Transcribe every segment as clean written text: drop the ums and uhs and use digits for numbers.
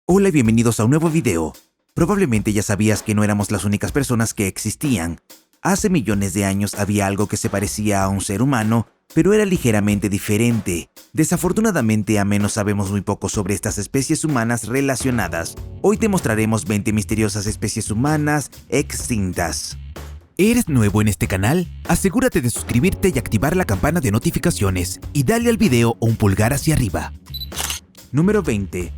Hola y bienvenidos a un nuevo video. Probablemente ya sabías que no éramos las únicas personas que existían. Hace millones de años había algo que se parecía a un ser humano, pero era ligeramente diferente. Desafortunadamente, a menos sabemos muy poco sobre estas especies humanas relacionadas. Hoy te mostraremos 20 misteriosas especies humanas extintas. ¿Eres nuevo en este canal? Asegúrate de suscribirte y activar la campana de notificaciones, y dale al video un pulgar hacia arriba. Número 20.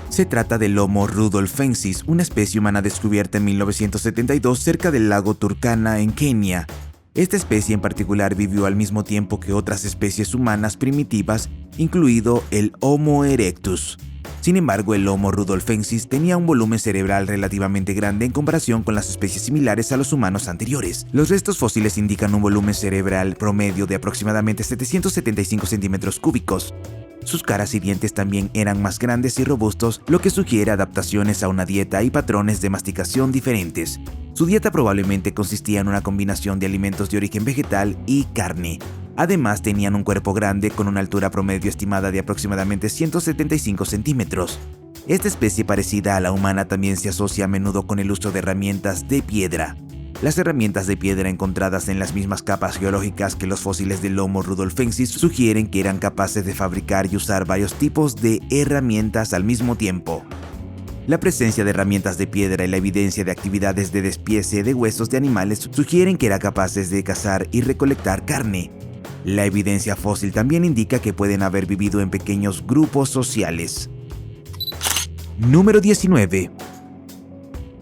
Se trata del Homo rudolfensis, una especie humana descubierta en 1972 cerca del lago Turkana en Kenia. Esta especie en particular vivió al mismo tiempo que otras especies humanas primitivas, incluido el Homo erectus. Sin embargo, el Homo rudolfensis tenía un volumen cerebral relativamente grande en comparación con las especies similares a los humanos anteriores. Los restos fósiles indican un volumen cerebral promedio de aproximadamente 775 centímetros cúbicos. Sus caras y dientes también eran más grandes y robustos, lo que sugiere adaptaciones a una dieta y patrones de masticación diferentes. Su dieta probablemente consistía en una combinación de alimentos de origen vegetal y carne. Además, tenían un cuerpo grande con una altura promedio estimada de aproximadamente 175 centímetros. Esta especie parecida a la humana también se asocia a menudo con el uso de herramientas de piedra. Las herramientas de piedra encontradas en las mismas capas geológicas que los fósiles del Homo rudolfensis sugieren que eran capaces de fabricar y usar varios tipos de herramientas al mismo tiempo. La presencia de herramientas de piedra y la evidencia de actividades de despiece de huesos de animales sugieren que eran capaces de cazar y recolectar carne. La evidencia fósil también indica que pueden haber vivido en pequeños grupos sociales. Número 19.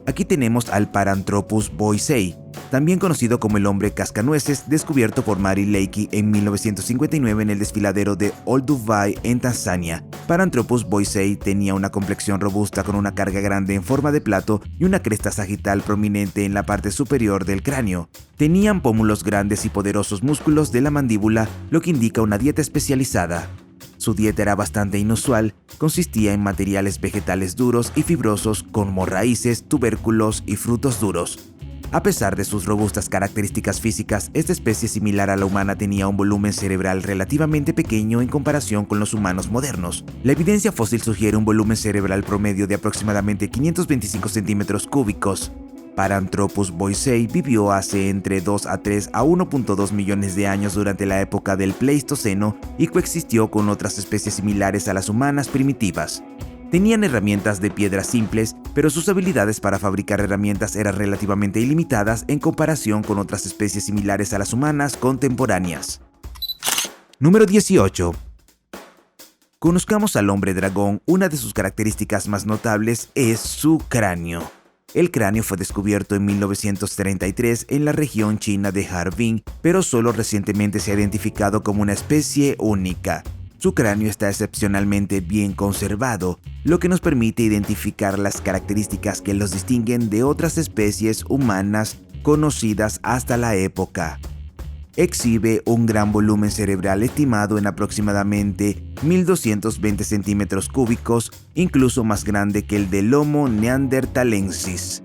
Aquí tenemos al Paranthropus boisei, también conocido como el hombre cascanueces, descubierto por Mary Leakey en 1959 en el desfiladero de Olduvai en Tanzania. Paranthropus boisei tenía una complexión robusta con una carga grande en forma de plato y una cresta sagital prominente en la parte superior del cráneo. Tenían pómulos grandes y poderosos músculos de la mandíbula, lo que indica una dieta especializada. Su dieta era bastante inusual, consistía en materiales vegetales duros y fibrosos como raíces, tubérculos y frutos duros. A pesar de sus robustas características físicas, esta especie similar a la humana tenía un volumen cerebral relativamente pequeño en comparación con los humanos modernos. La evidencia fósil sugiere un volumen cerebral promedio de aproximadamente 525 centímetros cúbicos. Paranthropus boisei vivió hace entre 2 a 3 a 1.2 millones de años durante la época del Pleistoceno y coexistió con otras especies similares a las humanas primitivas. Tenían herramientas de piedra simples, pero sus habilidades para fabricar herramientas eran relativamente ilimitadas en comparación con otras especies similares a las humanas contemporáneas. Número 18. Conozcamos al hombre dragón. Una de sus características más notables es su cráneo. El cráneo fue descubierto en 1933 en la región china de Harbin, pero solo recientemente se ha identificado como una especie única. Su cráneo está excepcionalmente bien conservado, lo que nos permite identificar las características que los distinguen de otras especies humanas conocidas hasta la época. Exhibe un gran volumen cerebral estimado en aproximadamente 1220 centímetros cúbicos, incluso más grande que el del Homo neanderthalensis.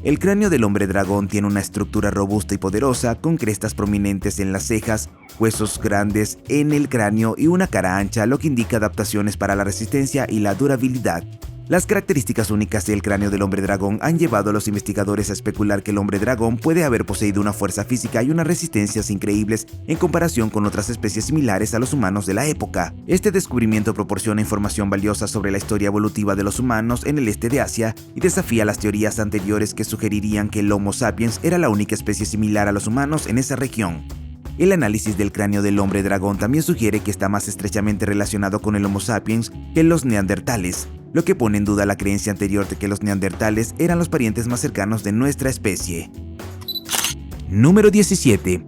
El cráneo del hombre dragón tiene una estructura robusta y poderosa, con crestas prominentes en las cejas, huesos grandes en el cráneo y una cara ancha, lo que indica adaptaciones para la resistencia y la durabilidad. Las características únicas del cráneo del hombre dragón han llevado a los investigadores a especular que el hombre dragón puede haber poseído una fuerza física y unas resistencias increíbles en comparación con otras especies similares a los humanos de la época. Este descubrimiento proporciona información valiosa sobre la historia evolutiva de los humanos en el este de Asia y desafía las teorías anteriores que sugerirían que el Homo sapiens era la única especie similar a los humanos en esa región. El análisis del cráneo del hombre dragón también sugiere que está más estrechamente relacionado con el Homo sapiens que los neandertales, lo que pone en duda la creencia anterior de que los neandertales eran los parientes más cercanos de nuestra especie. Número 17.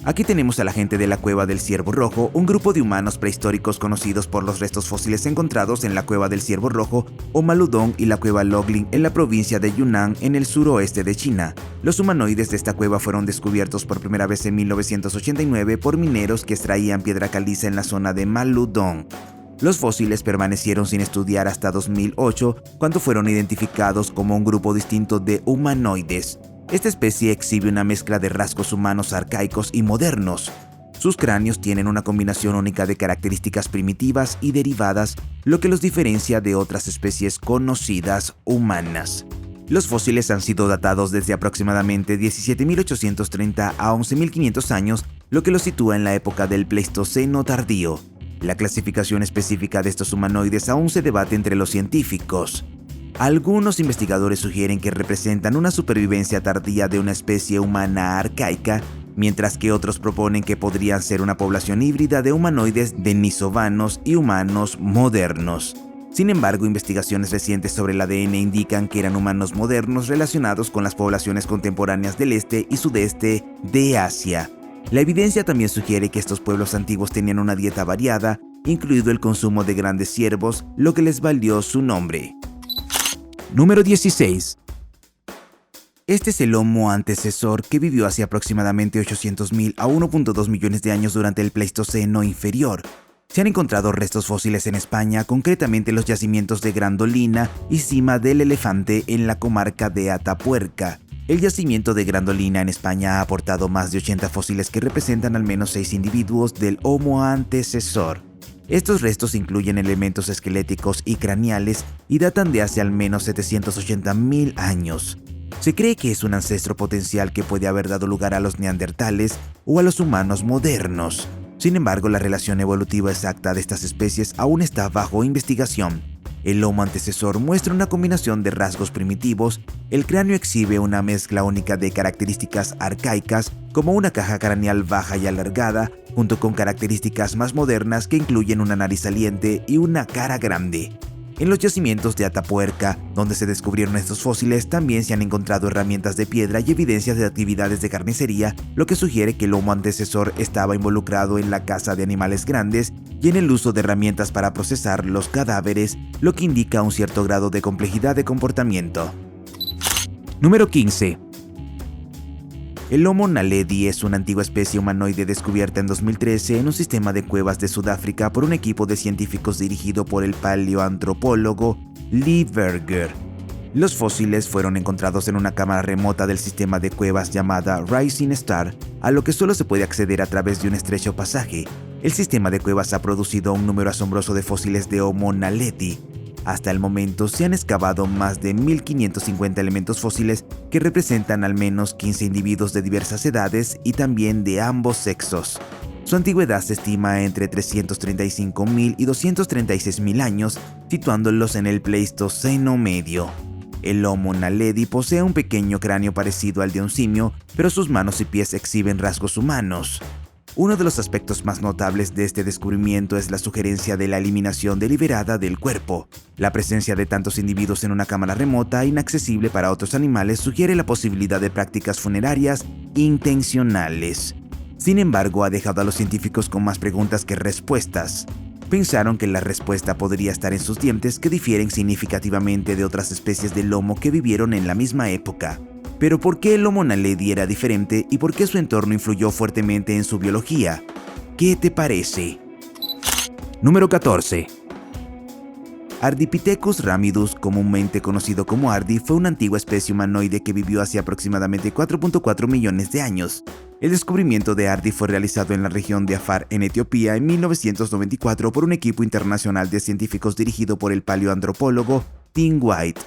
Aquí tenemos a la gente de la Cueva del Ciervo Rojo, un grupo de humanos prehistóricos conocidos por los restos fósiles encontrados en la Cueva del Ciervo Rojo o Maludong y la Cueva Loglin en la provincia de Yunnan en el suroeste de China. Los humanoides de esta cueva fueron descubiertos por primera vez en 1989 por mineros que extraían piedra caliza en la zona de Maludong. Los fósiles permanecieron sin estudiar hasta 2008, cuando fueron identificados como un grupo distinto de humanoides. Esta especie exhibe una mezcla de rasgos humanos arcaicos y modernos. Sus cráneos tienen una combinación única de características primitivas y derivadas, lo que los diferencia de otras especies conocidas humanas. Los fósiles han sido datados desde aproximadamente 17.830 a 11.500 años, lo que los sitúa en la época del Pleistoceno tardío. La clasificación específica de estos humanoides aún se debate entre los científicos. Algunos investigadores sugieren que representan una supervivencia tardía de una especie humana arcaica, mientras que otros proponen que podrían ser una población híbrida de humanoides denisovanos y humanos modernos. Sin embargo, investigaciones recientes sobre el ADN indican que eran humanos modernos relacionados con las poblaciones contemporáneas del este y sudeste de Asia. La evidencia también sugiere que estos pueblos antiguos tenían una dieta variada, incluido el consumo de grandes ciervos, lo que les valió su nombre. Número 16. Este es el Homo antecesor que vivió hace aproximadamente 800.000 a 1.2 millones de años durante el Pleistoceno inferior. Se han encontrado restos fósiles en España, concretamente los yacimientos de Grandolina y Cima del Elefante en la comarca de Atapuerca. El yacimiento de Grandolina en España ha aportado más de 80 fósiles que representan al menos 6 individuos del Homo antecesor. Estos restos incluyen elementos esqueléticos y craneales y datan de hace al menos 780.000 años. Se cree que es un ancestro potencial que puede haber dado lugar a los neandertales o a los humanos modernos. Sin embargo, la relación evolutiva exacta de estas especies aún está bajo investigación. El Homo antecesor muestra una combinación de rasgos primitivos. El cráneo exhibe una mezcla única de características arcaicas, como una caja craneal baja y alargada, junto con características más modernas que incluyen una nariz saliente y una cara grande. En los yacimientos de Atapuerca, donde se descubrieron estos fósiles, también se han encontrado herramientas de piedra y evidencias de actividades de carnicería, lo que sugiere que el Homo antecesor estaba involucrado en la caza de animales grandes y en el uso de herramientas para procesar los cadáveres, lo que indica un cierto grado de complejidad de comportamiento. Número 15. El Homo naledi es una antigua especie humanoide descubierta en 2013 en un sistema de cuevas de Sudáfrica por un equipo de científicos dirigido por el paleoantropólogo Lee Berger. Los fósiles fueron encontrados en una cámara remota del sistema de cuevas llamada Rising Star, a lo que solo se puede acceder a través de un estrecho pasaje. El sistema de cuevas ha producido un número asombroso de fósiles de Homo naledi. Hasta el momento se han excavado más de 1.550 elementos fósiles que representan al menos 15 individuos de diversas edades y también de ambos sexos. Su antigüedad se estima entre 335.000 y 236.000 años, situándolos en el Pleistoceno medio. El Homo naledi posee un pequeño cráneo parecido al de un simio, pero sus manos y pies exhiben rasgos humanos. Uno de los aspectos más notables de este descubrimiento es la sugerencia de la eliminación deliberada del cuerpo. La presencia de tantos individuos en una cámara remota, inaccesible para otros animales, sugiere la posibilidad de prácticas funerarias intencionales. Sin embargo, ha dejado a los científicos con más preguntas que respuestas. Pensaron que la respuesta podría estar en sus dientes, que difieren significativamente de otras especies del Homo que vivieron en la misma época. Pero ¿por qué el Homo naledi era diferente y por qué su entorno influyó fuertemente en su biología? ¿Qué te parece? Número 14. Ardipithecus ramidus, comúnmente conocido como Ardi, fue una antigua especie humanoide que vivió hace aproximadamente 4.4 millones de años. El descubrimiento de Ardi fue realizado en la región de Afar, en Etiopía, en 1994 por un equipo internacional de científicos dirigido por el paleoantropólogo Tim White.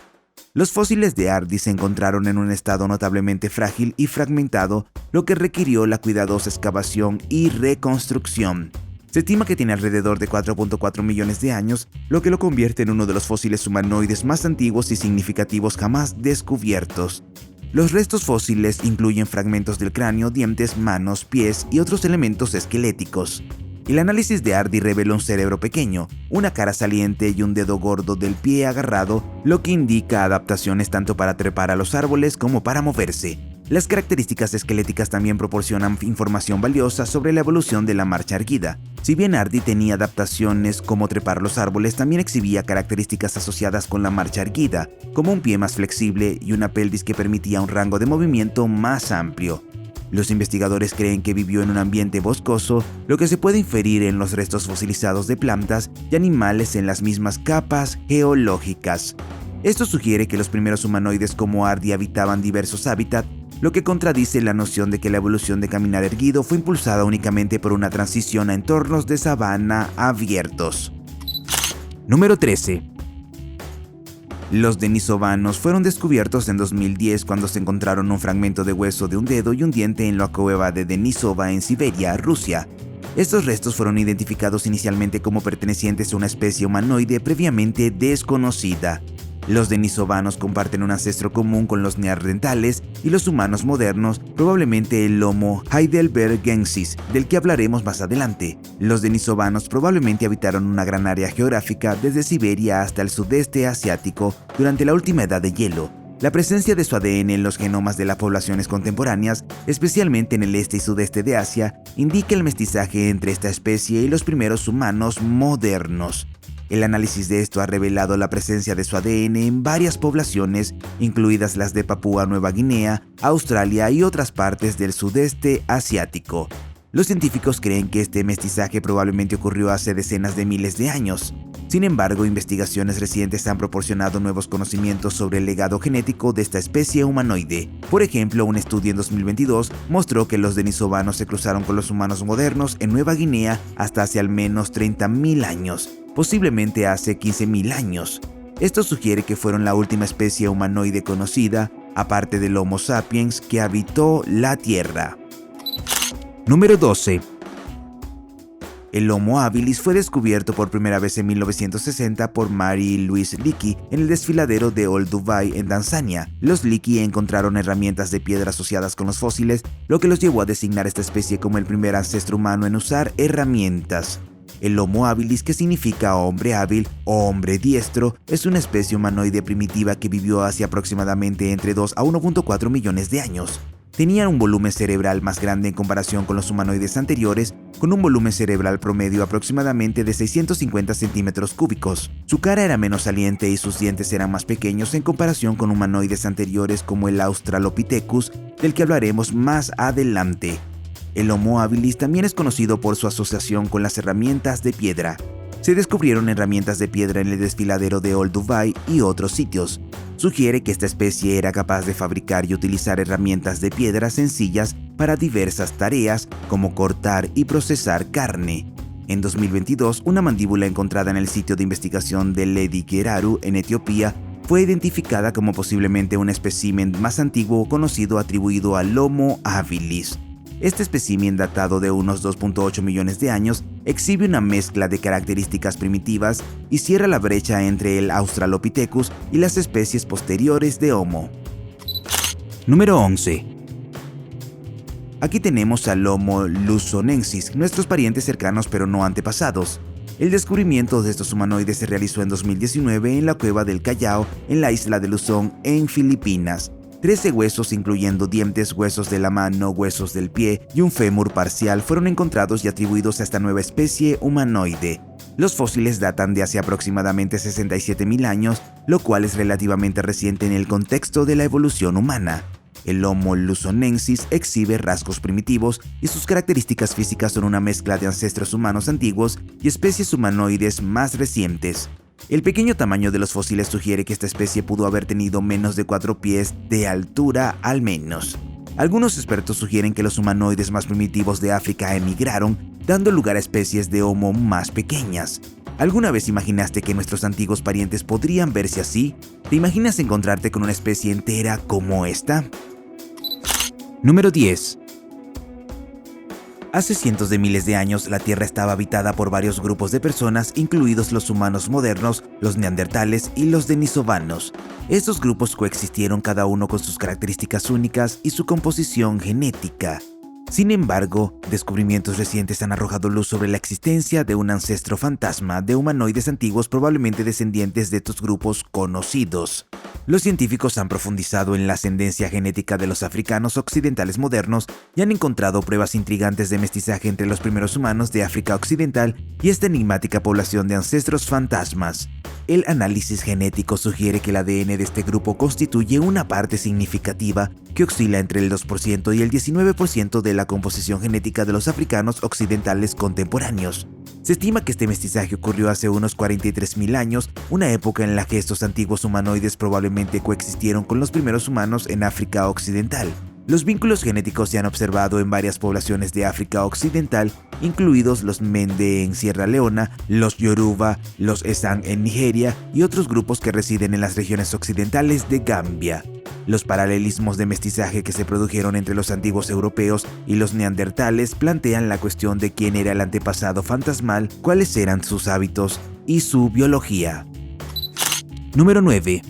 Los fósiles de Ardi se encontraron en un estado notablemente frágil y fragmentado, lo que requirió la cuidadosa excavación y reconstrucción. Se estima que tiene alrededor de 4.4 millones de años, lo que lo convierte en uno de los fósiles humanoides más antiguos y significativos jamás descubiertos. Los restos fósiles incluyen fragmentos del cráneo, dientes, manos, pies y otros elementos esqueléticos. El análisis de Ardi reveló un cerebro pequeño, una cara saliente y un dedo gordo del pie agarrado, lo que indica adaptaciones tanto para trepar a los árboles como para moverse. Las características esqueléticas también proporcionan información valiosa sobre la evolución de la marcha erguida. Si bien Ardi tenía adaptaciones como trepar los árboles, también exhibía características asociadas con la marcha erguida, como un pie más flexible y una pelvis que permitía un rango de movimiento más amplio. Los investigadores creen que vivió en un ambiente boscoso, lo que se puede inferir en los restos fosilizados de plantas y animales en las mismas capas geológicas. Esto sugiere que los primeros humanoides como Ardi habitaban diversos hábitats, lo que contradice la noción de que la evolución de caminar erguido fue impulsada únicamente por una transición a entornos de sabana abiertos. Número 13. Los denisovanos fueron descubiertos en 2010 cuando se encontraron un fragmento de hueso de un dedo y un diente en la cueva de Denisova en Siberia, Rusia. Estos restos fueron identificados inicialmente como pertenecientes a una especie humanoide previamente desconocida. Los denisovanos comparten un ancestro común con los neandertales y los humanos modernos, probablemente el Homo heidelbergensis, del que hablaremos más adelante. Los denisovanos probablemente habitaron una gran área geográfica desde Siberia hasta el sudeste asiático durante la última edad de hielo. La presencia de su ADN en los genomas de las poblaciones contemporáneas, especialmente en el este y sudeste de Asia, indica el mestizaje entre esta especie y los primeros humanos modernos. El análisis de esto ha revelado la presencia de su ADN en varias poblaciones, incluidas las de Papúa Nueva Guinea, Australia y otras partes del sudeste asiático. Los científicos creen que este mestizaje probablemente ocurrió hace decenas de miles de años. Sin embargo, investigaciones recientes han proporcionado nuevos conocimientos sobre el legado genético de esta especie humanoide. Por ejemplo, un estudio en 2022 mostró que los denisovanos se cruzaron con los humanos modernos en Nueva Guinea hasta hace al menos 30.000 años, posiblemente hace 15.000 años. Esto sugiere que fueron la última especie humanoide conocida, aparte del Homo sapiens, que habitó la Tierra. Número 12. El Homo habilis fue descubierto por primera vez en 1960 por Marie-Louise Leakey en el desfiladero de Old Dubai en Tanzania. Los Leakey encontraron herramientas de piedra asociadas con los fósiles, lo que los llevó a designar esta especie como el primer ancestro humano en usar herramientas. El Homo habilis, que significa hombre hábil o hombre diestro, es una especie humanoide primitiva que vivió hace aproximadamente entre 2 a 1.4 millones de años. Tenían un volumen cerebral más grande en comparación con los humanoides anteriores, con un volumen cerebral promedio aproximadamente de 650 centímetros cúbicos. Su cara era menos saliente y sus dientes eran más pequeños en comparación con humanoides anteriores como el Australopithecus, del que hablaremos más adelante. El Homo habilis también es conocido por su asociación con las herramientas de piedra. Se descubrieron herramientas de piedra en el desfiladero de Old Dubai y otros sitios. Sugiere que esta especie era capaz de fabricar y utilizar herramientas de piedra sencillas para diversas tareas como cortar y procesar carne. En 2022, una mandíbula encontrada en el sitio de investigación de Ledi Keraru en Etiopía fue identificada como posiblemente un espécimen más antiguo conocido atribuido al Homo habilis. Este espécimen, datado de unos 2.8 millones de años, exhibe una mezcla de características primitivas y cierra la brecha entre el Australopithecus y las especies posteriores de Homo. Número 11. Aquí tenemos al Homo luzonensis, nuestros parientes cercanos pero no antepasados. El descubrimiento de estos humanoides se realizó en 2019 en la cueva del Callao, en la isla de Luzón, en Filipinas. 13 huesos, incluyendo dientes, huesos de la mano, huesos del pie y un fémur parcial, fueron encontrados y atribuidos a esta nueva especie humanoide. Los fósiles datan de hace aproximadamente 67.000 años, lo cual es relativamente reciente en el contexto de la evolución humana. El Homo luzonensis exhibe rasgos primitivos y sus características físicas son una mezcla de ancestros humanos antiguos y especies humanoides más recientes. El pequeño tamaño de los fósiles sugiere que esta especie pudo haber tenido menos de 4 pies de altura al menos. Algunos expertos sugieren que los humanoides más primitivos de África emigraron, dando lugar a especies de Homo más pequeñas. ¿Alguna vez imaginaste que nuestros antiguos parientes podrían verse así? ¿Te imaginas encontrarte con una especie entera como esta? Número 10. Hace cientos de miles de años, la Tierra estaba habitada por varios grupos de personas, incluidos los humanos modernos, los neandertales y los denisovanos. Estos grupos coexistieron cada uno con sus características únicas y su composición genética. Sin embargo, descubrimientos recientes han arrojado luz sobre la existencia de un ancestro fantasma de humanoides antiguos probablemente descendientes de estos grupos conocidos. Los científicos han profundizado en la ascendencia genética de los africanos occidentales modernos y han encontrado pruebas intrigantes de mestizaje entre los primeros humanos de África Occidental y esta enigmática población de ancestros fantasmas. El análisis genético sugiere que el ADN de este grupo constituye una parte significativa que oscila entre el 2% y el 19% de la composición genética de los africanos occidentales contemporáneos. Se estima que este mestizaje ocurrió hace unos 43.000 años, una época en la que estos antiguos humanoides probablemente coexistieron con los primeros humanos en África Occidental. Los vínculos genéticos se han observado en varias poblaciones de África Occidental, incluidos los Mende en Sierra Leona, los Yoruba, los Esan en Nigeria y otros grupos que residen en las regiones occidentales de Gambia. Los paralelismos de mestizaje que se produjeron entre los antiguos europeos y los neandertales plantean la cuestión de quién era el antepasado fantasmal, cuáles eran sus hábitos y su biología. Número 9.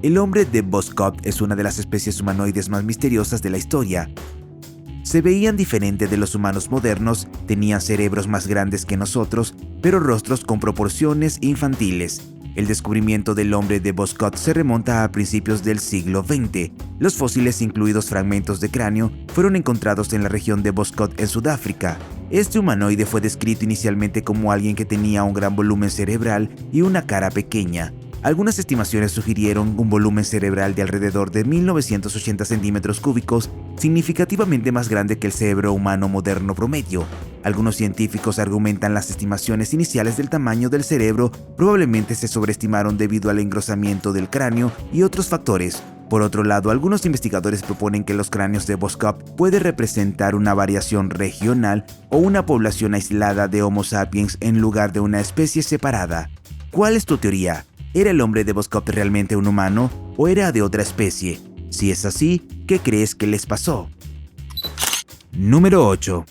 El hombre de Boskop es una de las especies humanoides más misteriosas de la historia. Se veían diferente de los humanos modernos, tenían cerebros más grandes que nosotros, pero rostros con proporciones infantiles. El descubrimiento del hombre de Boskop se remonta a principios del siglo XX. Los fósiles, incluidos fragmentos de cráneo, fueron encontrados en la región de Boskop en Sudáfrica. Este humanoide fue descrito inicialmente como alguien que tenía un gran volumen cerebral y una cara pequeña. Algunas estimaciones sugirieron un volumen cerebral de alrededor de 1980 centímetros cúbicos, significativamente más grande que el cerebro humano moderno promedio. Algunos científicos argumentan las estimaciones iniciales del tamaño del cerebro probablemente se sobreestimaron debido al engrosamiento del cráneo y otros factores. Por otro lado, algunos investigadores proponen que los cráneos de Boskop pueden representar una variación regional o una población aislada de Homo sapiens en lugar de una especie separada. ¿Cuál es tu teoría? ¿Era el hombre de Boskop realmente un humano o era de otra especie? Si es así, ¿qué crees que les pasó? Número 8.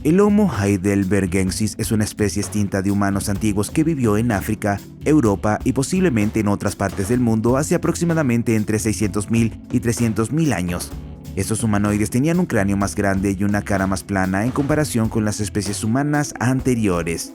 El Homo heidelbergensis es una especie extinta de humanos antiguos que vivió en África, Europa y posiblemente en otras partes del mundo hace aproximadamente entre 600.000 y 300.000 años. Estos humanoides tenían un cráneo más grande y una cara más plana en comparación con las especies humanas anteriores.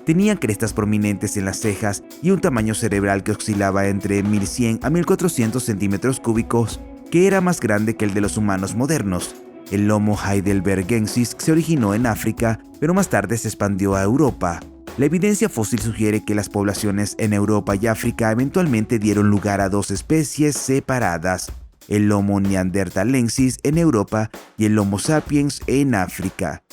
Tenían crestas prominentes en las cejas y un tamaño cerebral que oscilaba entre 1100 a 1400 centímetros cúbicos, que era más grande que el de los humanos modernos. El Homo heidelbergensis se originó en África, pero más tarde se expandió a Europa. La evidencia fósil sugiere que las poblaciones en Europa y África eventualmente dieron lugar a dos especies separadas, el Homo neanderthalensis en Europa y el Homo sapiens en África.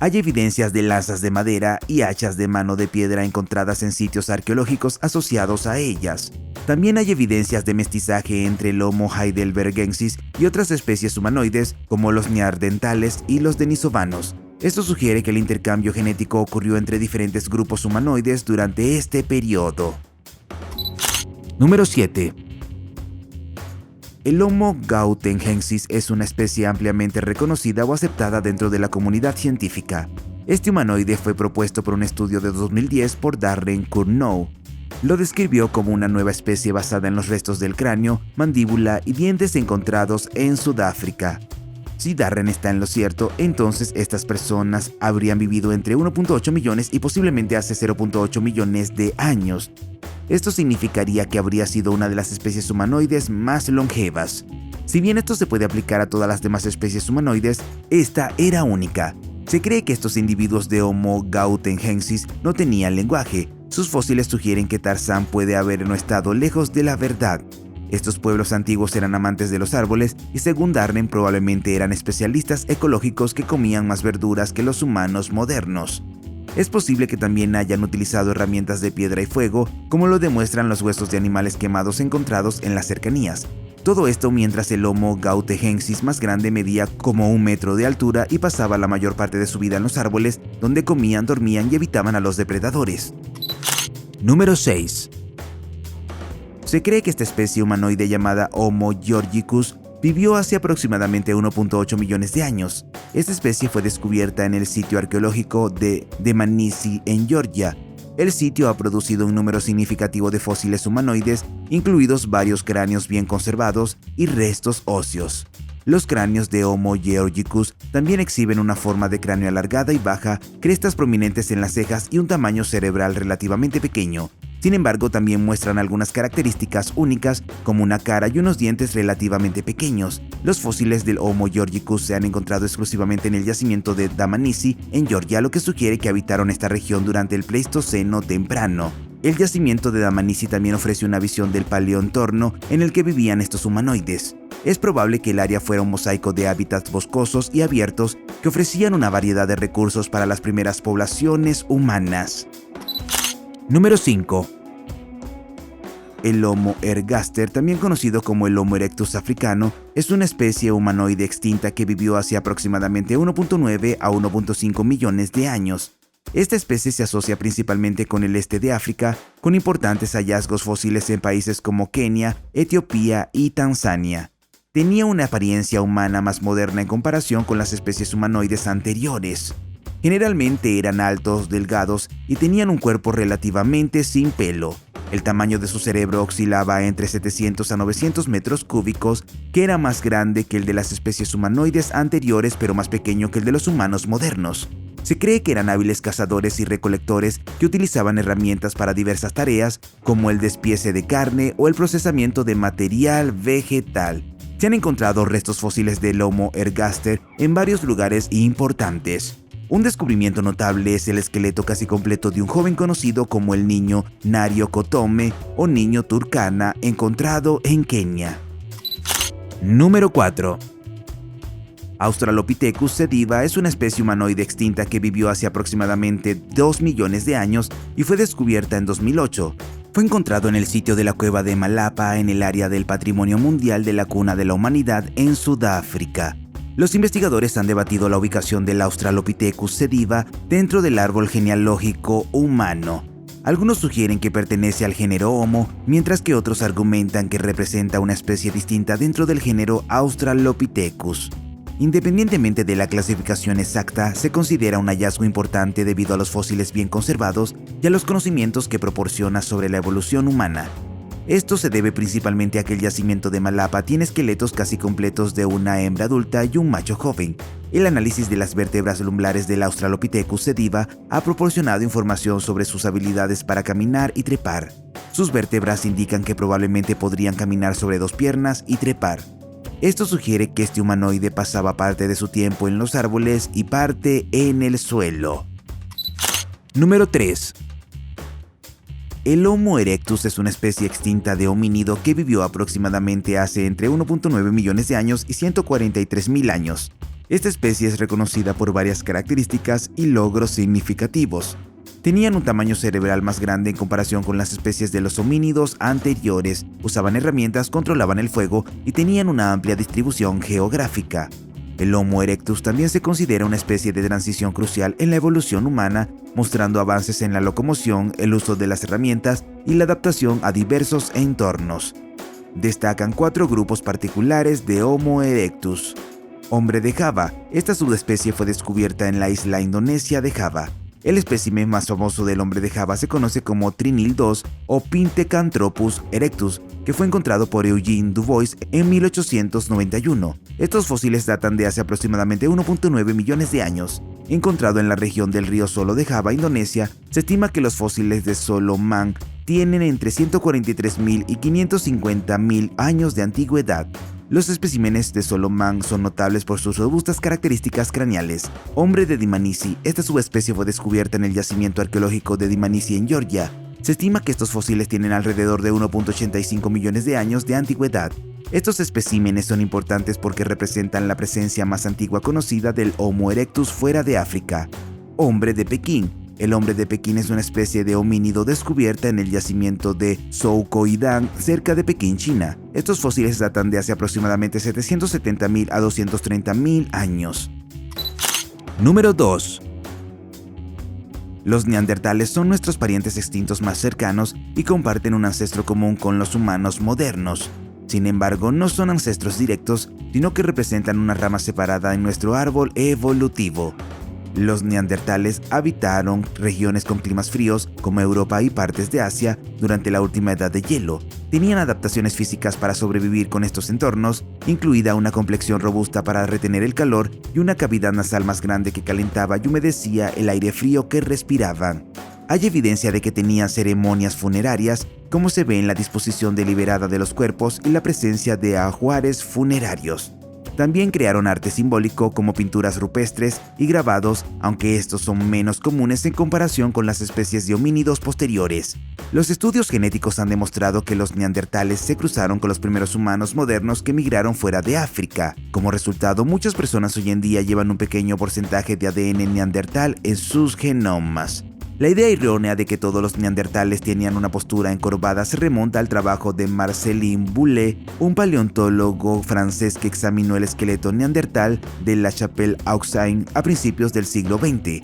Hay evidencias de lanzas de madera y hachas de mano de piedra encontradas en sitios arqueológicos asociados a ellas. También hay evidencias de mestizaje entre el Homo heidelbergensis y otras especies humanoides como los neandertales y los denisovanos. Esto sugiere que el intercambio genético ocurrió entre diferentes grupos humanoides durante este periodo. Número 7. El Homo gautengensis es una especie ampliamente reconocida o aceptada dentro de la comunidad científica. Este humanoide fue propuesto por un estudio de 2010 por Darren Curnow. Lo describió como una nueva especie basada en los restos del cráneo, mandíbula y dientes encontrados en Sudáfrica. Si Darren está en lo cierto, entonces estas personas habrían vivido entre 1.8 millones y posiblemente hace 0.8 millones de años. Esto significaría que habría sido una de las especies humanoides más longevas. Si bien esto se puede aplicar a todas las demás especies humanoides, esta era única. Se cree que estos individuos de Homo gautengensis no tenían lenguaje. Sus fósiles sugieren que Tarzán puede haber no estado lejos de la verdad. Estos pueblos antiguos eran amantes de los árboles y según Darren probablemente eran especialistas ecológicos que comían más verduras que los humanos modernos. Es posible que también hayan utilizado herramientas de piedra y fuego, como lo demuestran los huesos de animales quemados encontrados en las cercanías. Todo esto mientras el Homo gautengensis más grande medía como 1 metro de altura y pasaba la mayor parte de su vida en los árboles, donde comían, dormían y evitaban a los depredadores. Número 6. Se cree que esta especie humanoide llamada Homo georgicus vivió hace aproximadamente 1.8 millones de años. Esta especie fue descubierta en el sitio arqueológico de Dmanisi en Georgia. El sitio ha producido un número significativo de fósiles humanoides, incluidos varios cráneos bien conservados y restos óseos. Los cráneos de Homo georgicus también exhiben una forma de cráneo alargada y baja, crestas prominentes en las cejas y un tamaño cerebral relativamente pequeño. Sin embargo, también muestran algunas características únicas, como una cara y unos dientes relativamente pequeños. Los fósiles del Homo georgicus se han encontrado exclusivamente en el yacimiento de Dmanisi, en Georgia, lo que sugiere que habitaron esta región durante el Pleistoceno temprano. El yacimiento de Dmanisi también ofrece una visión del paleoentorno en el que vivían estos humanoides. Es probable que el área fuera un mosaico de hábitats boscosos y abiertos que ofrecían una variedad de recursos para las primeras poblaciones humanas. Número 5. El Homo ergaster, también conocido como el Homo erectus africano, es una especie humanoide extinta que vivió hace aproximadamente 1.9 a 1.5 millones de años. Esta especie se asocia principalmente con el este de África, con importantes hallazgos fósiles en países como Kenia, Etiopía y Tanzania. Tenía una apariencia humana más moderna en comparación con las especies humanoides anteriores. Generalmente eran altos, delgados y tenían un cuerpo relativamente sin pelo. El tamaño de su cerebro oscilaba entre 700 a 900 metros cúbicos, que era más grande que el de las especies humanoides anteriores pero más pequeño que el de los humanos modernos. Se cree que eran hábiles cazadores y recolectores que utilizaban herramientas para diversas tareas, como el despiece de carne o el procesamiento de material vegetal. Se han encontrado restos fósiles del Homo ergaster en varios lugares importantes. Un descubrimiento notable es el esqueleto casi completo de un joven conocido como el niño Nariokotome o niño Turkana, encontrado en Kenia. Número 4. Australopithecus sediva es una especie humanoide extinta que vivió hace aproximadamente 2 millones de años y fue descubierta en 2008. Fue encontrado en el sitio de la cueva de Malapa en el área del Patrimonio Mundial de la Cuna de la Humanidad en Sudáfrica. Los investigadores han debatido la ubicación del Australopithecus sediva dentro del árbol genealógico humano. Algunos sugieren que pertenece al género Homo, mientras que otros argumentan que representa una especie distinta dentro del género Australopithecus. Independientemente de la clasificación exacta, se considera un hallazgo importante debido a los fósiles bien conservados y a los conocimientos que proporciona sobre la evolución humana. Esto se debe principalmente a que el yacimiento de Malapa tiene esqueletos casi completos de una hembra adulta y un macho joven. El análisis de las vértebras lumbares del Australopithecus sediva ha proporcionado información sobre sus habilidades para caminar y trepar. Sus vértebras indican que probablemente podrían caminar sobre dos piernas y trepar. Esto sugiere que este humanoide pasaba parte de su tiempo en los árboles y parte en el suelo. Número 3. El Homo erectus es una especie extinta de homínido que vivió aproximadamente hace entre 1.9 millones de años y 143.000 años. Esta especie es reconocida por varias características y logros significativos. Tenían un tamaño cerebral más grande en comparación con las especies de los homínidos anteriores, usaban herramientas, controlaban el fuego y tenían una amplia distribución geográfica. El Homo erectus también se considera una especie de transición crucial en la evolución humana, mostrando avances en la locomoción, el uso de las herramientas y la adaptación a diversos entornos. Destacan 4 grupos particulares de Homo erectus. Hombre de Java. Esta subespecie fue descubierta en la isla indonesia de Java. El espécimen más famoso del hombre de Java se conoce como Trinil II o Pithecanthropus erectus, que fue encontrado por Eugene Dubois en 1891. Estos fósiles datan de hace aproximadamente 1.9 millones de años. Encontrado en la región del río Solo de Java, Indonesia, se estima que los fósiles de Solomon tienen entre 143.000 y 550.000 años de antigüedad. Los especímenes de Solomon son notables por sus robustas características craneales. Hombre de Dmanisi. Esta subespecie fue descubierta en el yacimiento arqueológico de Dmanisi en Georgia. Se estima que estos fósiles tienen alrededor de 1.85 millones de años de antigüedad. Estos especímenes son importantes porque representan la presencia más antigua conocida del Homo erectus fuera de África. Hombre de Pekín. El hombre de Pekín es una especie de homínido descubierta en el yacimiento de Zhoukoudang, cerca de Pekín, China. Estos fósiles datan de hace aproximadamente 770.000 a 230.000 años. Número 2. Los neandertales son nuestros parientes extintos más cercanos y comparten un ancestro común con los humanos modernos. Sin embargo, no son ancestros directos, sino que representan una rama separada en nuestro árbol evolutivo. Los neandertales habitaron regiones con climas fríos como Europa y partes de Asia durante la última edad de hielo. Tenían adaptaciones físicas para sobrevivir con estos entornos, incluida una complexión robusta para retener el calor y una cavidad nasal más grande que calentaba y humedecía el aire frío que respiraban. Hay evidencia de que tenían ceremonias funerarias, como se ve en la disposición deliberada de los cuerpos y la presencia de ajuares funerarios. También crearon arte simbólico como pinturas rupestres y grabados, aunque estos son menos comunes en comparación con las especies de homínidos posteriores. Los estudios genéticos han demostrado que los neandertales se cruzaron con los primeros humanos modernos que migraron fuera de África. Como resultado, muchas personas hoy en día llevan un pequeño porcentaje de ADN neandertal en sus genomas. La idea errónea de que todos los neandertales tenían una postura encorvada se remonta al trabajo de Marcelin Boulay, un paleontólogo francés que examinó el esqueleto neandertal de La Chapelle-aux-Signes a principios del siglo XX.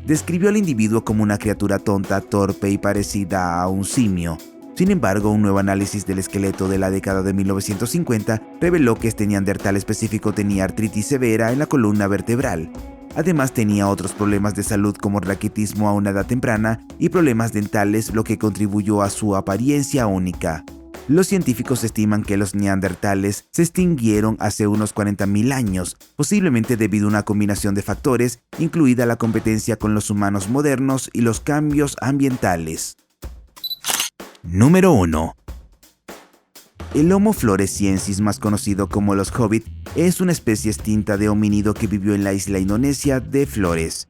Describió al individuo como una criatura tonta, torpe y parecida a un simio. Sin embargo, un nuevo análisis del esqueleto de la década de 1950 reveló que este neandertal específico tenía artritis severa en la columna vertebral. Además, tenía otros problemas de salud como raquitismo a una edad temprana y problemas dentales, lo que contribuyó a su apariencia única. Los científicos estiman que los neandertales se extinguieron hace unos 40.000 años, posiblemente debido a una combinación de factores, incluida la competencia con los humanos modernos y los cambios ambientales. Número 1. El Homo floresiensis, más conocido como los Hobbit, es una especie extinta de homínido que vivió en la isla indonesia de Flores.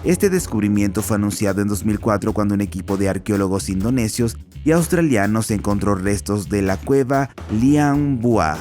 Este descubrimiento fue anunciado en 2004 cuando un equipo de arqueólogos indonesios y australianos encontró restos de la cueva Liang Bua.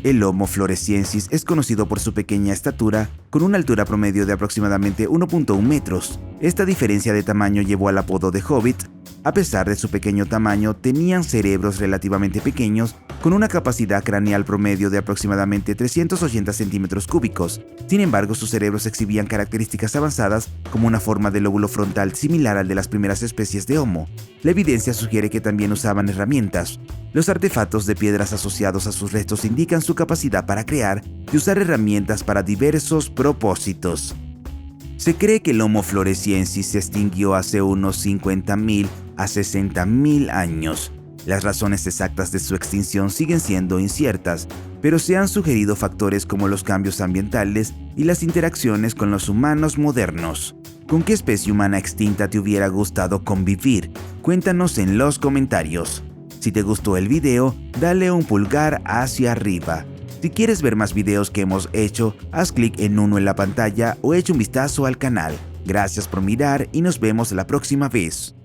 El Homo floresiensis es conocido por su pequeña estatura, con una altura promedio de aproximadamente 1.1 metros. Esta diferencia de tamaño llevó al apodo de Hobbit. A pesar de su pequeño tamaño, tenían cerebros relativamente pequeños, con una capacidad craneal promedio de aproximadamente 380 centímetros cúbicos. Sin embargo, sus cerebros exhibían características avanzadas, como una forma de lóbulo frontal similar al de las primeras especies de Homo. La evidencia sugiere que también usaban herramientas. Los artefactos de piedras asociados a sus restos indican su capacidad para crear y usar herramientas para diversos propósitos. Se cree que el Homo floresiensis se extinguió hace unos 50.000 a 60.000 años. Las razones exactas de su extinción siguen siendo inciertas, pero se han sugerido factores como los cambios ambientales y las interacciones con los humanos modernos. ¿Con qué especie humana extinta te hubiera gustado convivir? Cuéntanos en los comentarios. Si te gustó el video, dale un pulgar hacia arriba. Si quieres ver más videos que hemos hecho, haz clic en uno en la pantalla o echa un vistazo al canal. Gracias por mirar y nos vemos la próxima vez.